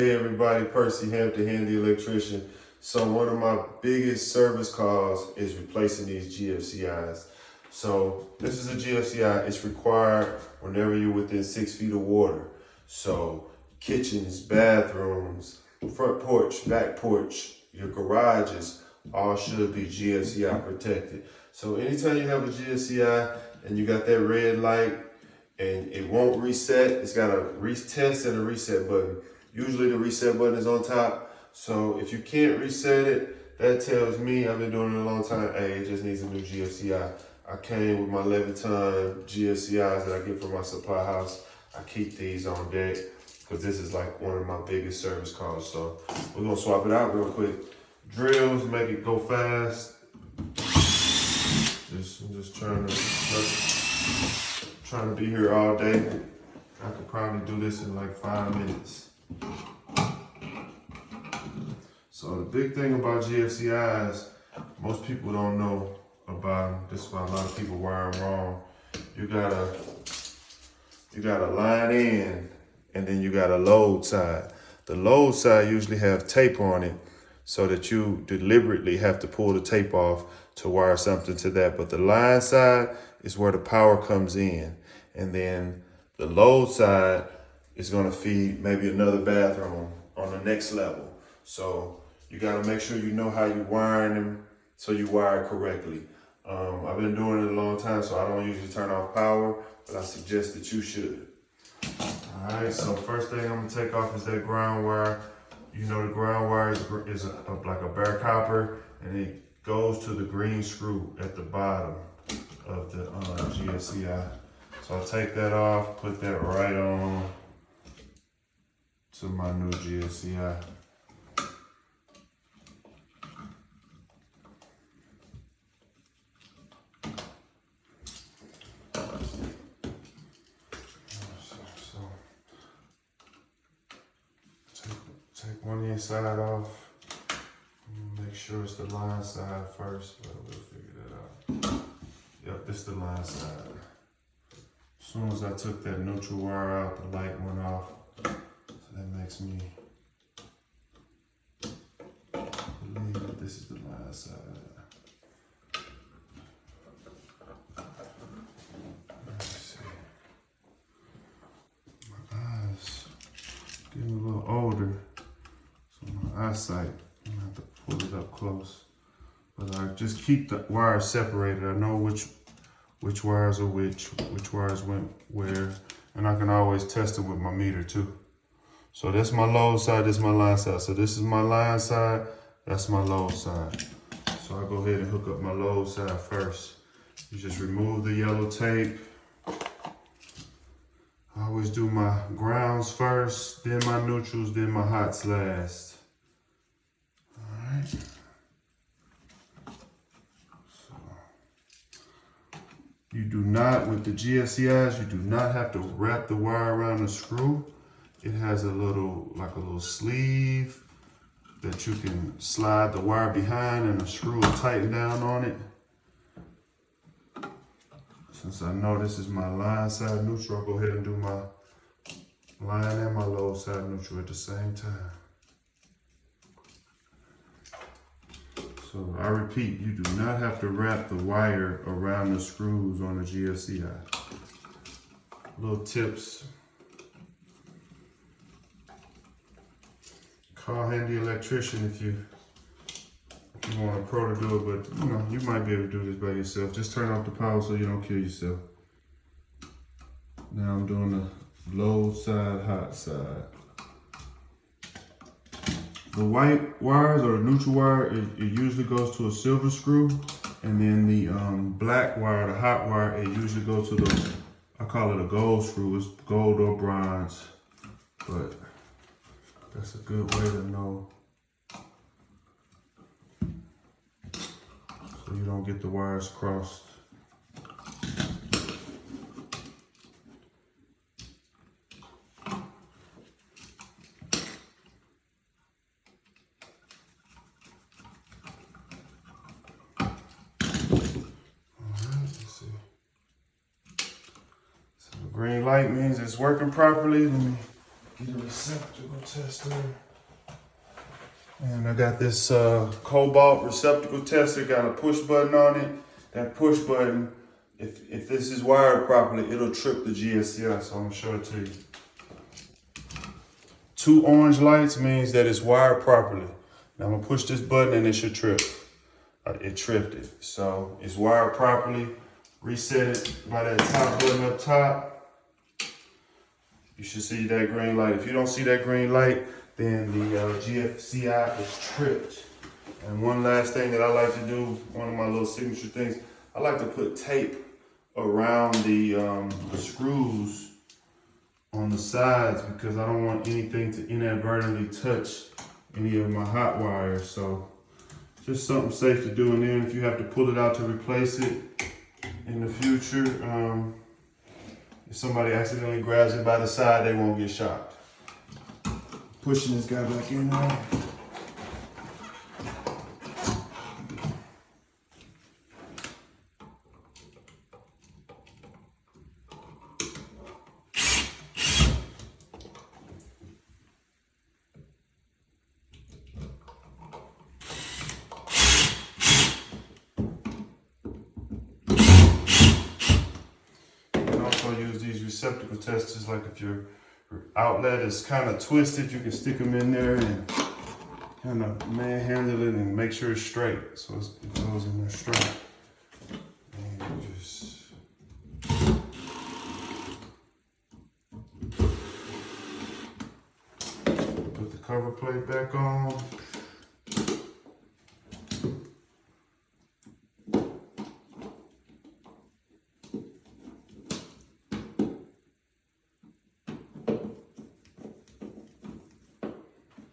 Hey everybody, Percy Hampton, Handy Electrician. So one of my biggest service calls is replacing these GFCIs. So this is a GFCI, it's required whenever you're within 6 feet of water. So kitchens, bathrooms, front porch, back porch, your garages, all should be GFCI protected. So anytime you have a GFCI and you got that red light and it won't reset, it's got a retest and a reset button. Usually the reset button is on top. So if you can't reset it, that tells me, I've been doing it a long time, hey, it just needs a new GFCI. I came with my 11-ton GFCIs that I get from my supply house. I keep these on deck because this is like one of my biggest service calls. So we're gonna swap it out real quick. Drills, make it go fast. I'm just trying to be here all day. I could probably do this in like 5 minutes. So the big thing about GFCIs, most people don't know about them. This is why a lot of people wire them wrong. You got a line in, and then you got a load side. The load side usually have tape on it so that you deliberately have to pull the tape off to wire something to that. But the line side is where the power comes in. And then the load side is gonna feed maybe another bathroom on the next level. So you gotta make sure you know how you're wiring them so you wire correctly. I've been doing it a long time, so I don't usually turn off power, but I suggest that you should. All right, so first thing I'm gonna take off is that ground wire. You know the ground wire is like a bare copper, and it goes to the green screw at the bottom of the GFCI. So I'll take that off, put that right on to my new GFCI. Take one inside off. Make sure it's the line side first, but we'll figure that out. Yep, this is the line side. As soon as I took that neutral wire out, the light went off. So that makes me believe that this is the line side. Let's see. My eyes getting a little older. My eyesight, I'm gonna have to pull it up close. But I just keep the wires separated. I know which wires are which wires went where, and I can always test it with my meter too. So that's my load side, this is my line side. So this is my line side, that's my load side. So I'll go ahead and hook up my load side first. You just remove the yellow tape. I always do my grounds first, then my neutrals, then my hots last. All right. So you do not, with the GFCIs, you do not have to wrap the wire around the screw. It has a little sleeve that you can slide the wire behind and the screw will tighten down on it. Since I know this is my line side neutral, I'll go ahead and do my line and my load side neutral at the same time. So I repeat, you do not have to wrap the wire around the screws on the GFCI. Little tips. Call Handy Electrician if you want a pro to do it, but you might be able to do this by yourself. Just turn off the power so you don't kill yourself. Now I'm doing the load side, hot side. The white wires or the neutral wire, it usually goes to a silver screw, and then the black wire, the hot wire, it usually goes to the, I call it a gold screw. It's gold or bronze, but that's a good way to know. So you don't get the wires crossed. Green light means it's working properly. Let me Get a receptacle tester. And I got this cobalt receptacle tester, got a push button on it. That push button, if this is wired properly, it'll trip the GFCI, so I'm gonna show it to you. 2 orange lights means that it's wired properly. Now I'm gonna push this button and it should trip. It tripped it. So it's wired properly. Reset it by that top button up top. You should see that green light. If you don't see that green light, then the GFCI is tripped. And one last thing that I like to do, one of my little signature things, I like to put tape around the screws on the sides because I don't want anything to inadvertently touch any of my hot wires. So just something safe to do. And then if you have to pull it out to replace it in the future, if somebody accidentally grabs it by the side, they won't get shocked. Pushing this guy back in there. Use these receptacle testers, like if your outlet is kind of twisted, you can stick them in there and kind of manhandle it and make sure it's straight, so it goes in there straight. And you just put the cover plate back on.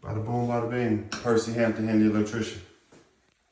Bada boom, bada bing. Percy Hampton, handy electrician.